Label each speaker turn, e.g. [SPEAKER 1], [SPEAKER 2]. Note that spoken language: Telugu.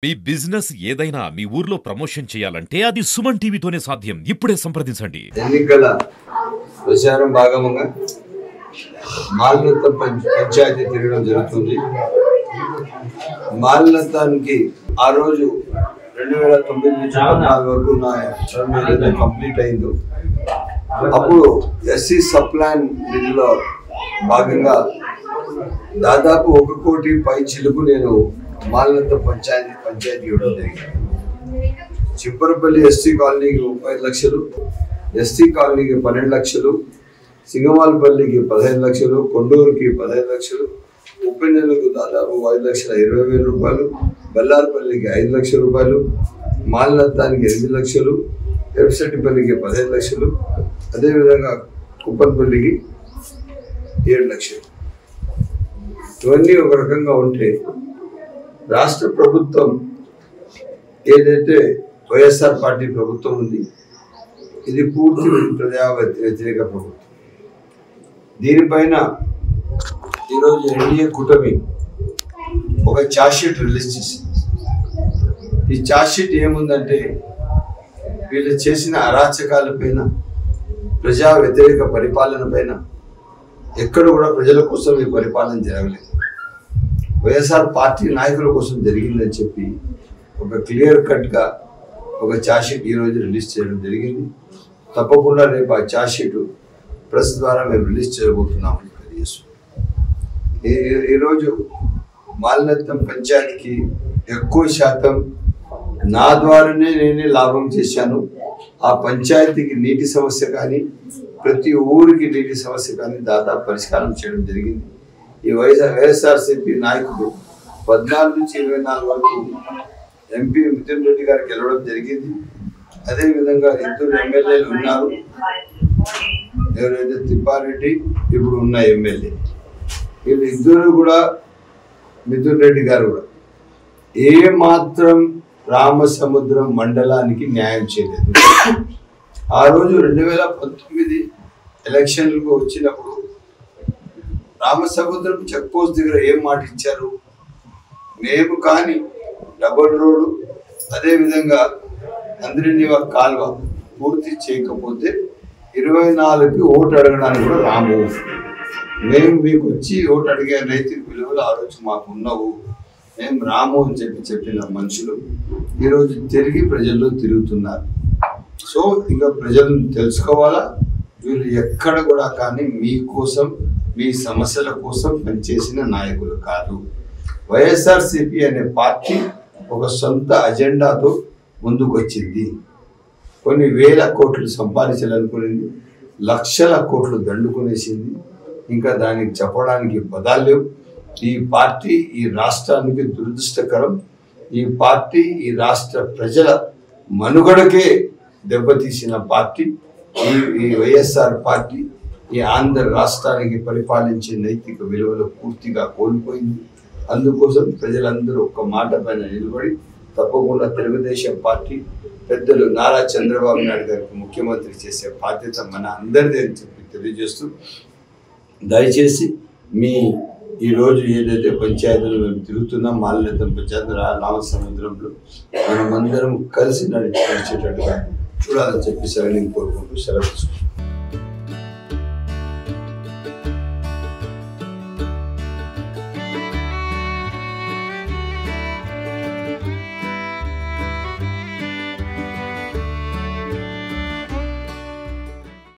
[SPEAKER 1] మీ బిజినెస్ ఏదైనా మీ ఊర్లో ప్రమోషన్ చేయాలంటే అది సుమన్ టీవీతోనే సాధ్యం. ఇప్పుడే సంప్రదించండి.
[SPEAKER 2] ఎన్నికల ప్రచారం భాగంగా మాల్నత్త పంచాయతీ తిరగడం జరుగుతుంది. మాల్నత్తానికి ఆ రోజు 2009 నుంచి 14 వరకు నా టర్మ్ ఏదైతే కంప్లీట్ అయిందో అప్పుడు ఎస్సీ సప్లాన్ నిధిలో భాగంగా దాదాపు 1 కోటి పై చిలుకు నేను మాల్నత్త పంచాయతీ ఇవ్వడం జరిగింది. చిప్పరపల్లి ఎస్టీ కాలనీకి 35 లక్షలు, ఎస్టీ కాలనీకి 12 లక్షలు, సింగమాలపల్లికి 15 లక్షలు, కొండూరుకి 15 లక్షలు, ఉప్పెన్నెలకు దాదాపు 5,20,000 రూపాయలు, బెల్లారపల్లికి 5 లక్షల రూపాయలు, మాల్నత్తానికి 8 లక్షలు, ఎర్రశెట్టిపల్లికి 15 లక్షలు, అదేవిధంగా కుప్పన్పల్లికి 7 లక్షలు. ఇవన్నీ ఒక రకంగా ఉంటే రాష్ట్ర ప్రభుత్వం ఏదైతే వైఎస్ఆర్ పార్టీ ప్రభుత్వం ఉంది, ఇది పూర్తి ప్రజా వ్యతిరేక ప్రభుత్వం. దీనిపైన ఈరోజు ఎన్డీఏ కూటమి ఒక ఛార్జ్షీట్ రిలీజ్ చేసింది. ఈ ఛార్జ్షీట్ ఏముందంటే వీళ్ళు చేసిన అరాచకాలపైన, ప్రజా వ్యతిరేక పరిపాలన పైన ఎక్కడ కూడా ప్రజల కోసం ఈ పరిపాలన జరగలేదు, వైఎస్ఆర్ పార్టీ నాయకుల కోసం జరిగిందని చెప్పి ఒక క్లియర్ కట్గా ఒక ఛార్జ్షీట్ ఈరోజు రిలీజ్ చేయడం జరిగింది. తప్పకుండా రేపు ఆ ఛార్జ్షీట్ ప్రెస్ ద్వారా మేము రిలీజ్ చేయబోతున్నామని తెలియజేస్తున్నాం. ఈరోజు మాల్నత్తం పంచాయతీకి ఎక్కువ శాతం నా ద్వారానే నేనే లాభం చేశాను. ఆ పంచాయతీకి నీటి సమస్య కానీ, ప్రతి ఊరికి నీటి సమస్య కానీ దాదాపు పరిష్కారం చేయడం జరిగింది. ఈ వైఎస్ఆర్సీపీ నాయకుడు 14 నుంచి 24 వరకు ఎంపీ మిథున్ రెడ్డి గారికి గెలవడం జరిగింది. అదేవిధంగా 2 ఎమ్మెల్యేలు ఉన్నారు, ఎవరైతే తిప్పారెడ్డి ఇప్పుడు ఉన్న ఎమ్మెల్యే, వీళ్ళు ఇద్దరు కూడా మిథున్ రెడ్డి గారు కూడా ఏ మాత్రం రామసముద్రం మండలానికి న్యాయం చేయలేదు. ఆ రోజు 2019 ఎలక్షన్లకు వచ్చినప్పుడు రామసముద్రం చెక్ పోస్ట్ దగ్గర ఏం మాట ఇచ్చారు, మేము కానీ డబుల్ రోడ్డు అదేవిధంగా అందరినివా కాల్వ పూర్తి చేయకపోతే 24కి ఓటు అడగడానికి కూడా రాము, మేము మీకు వచ్చి ఓటు అడిగే నైతిక విలువలు ఆ రోజు మాకు ఉన్నవు, మేము రాము అని చెప్పిన మనుషులు ఈరోజు తిరిగి ప్రజల్లో తిరుగుతున్నారు. సో ఇంకా ప్రజలను తెలుసుకోవాలా, వీళ్ళు ఎక్కడ కూడా కానీ మీకోసం, మీ సమస్యల కోసం పనిచేసిన నాయకులు కాదు. వైఎస్ఆర్సీపీ అనే పార్టీ ఒక సొంత అజెండాతో ముందుకు వచ్చింది. కొన్ని వేల కోట్లు సంపాదించాలనుకునేది, లక్షల కోట్లు దండుకునేసింది. ఇంకా దానికి చెప్పడానికి పదాలు లేవు. ఈ పార్టీ ఈ రాష్ట్రానికి దురదృష్టకరం. ఈ పార్టీ ఈ రాష్ట్ర ప్రజల మనుగడకే దెబ్బతీసిన పార్టీ ఈ వైఎస్ఆర్ పార్టీ. ఈ ఆంధ్ర రాష్ట్రానికి పరిపాలించే నైతిక విలువలు పూర్తిగా కోల్పోయింది. అందుకోసం ప్రజలందరూ ఒక్క మాట పైన నిలబడి తప్పకుండా తెలుగుదేశం పార్టీ పెద్దలు నారా చంద్రబాబు నాయుడు గారికి ముఖ్యమంత్రి చేసే బాధ్యత మన అందరిదే అని చెప్పి తెలియజేస్తూ, దయచేసి మీ ఈరోజు ఏదైతే పంచాయతీలు మేము తిరుగుతున్నాం, మాల్నత్తం పంచాయతీ రామసముద్రంలో మనమందరం కలిసి నడిచేటట్టుగా చూడాలని చెప్పి సెలవు కోరుకుంటూ సెలవు తీసుకుంటాం.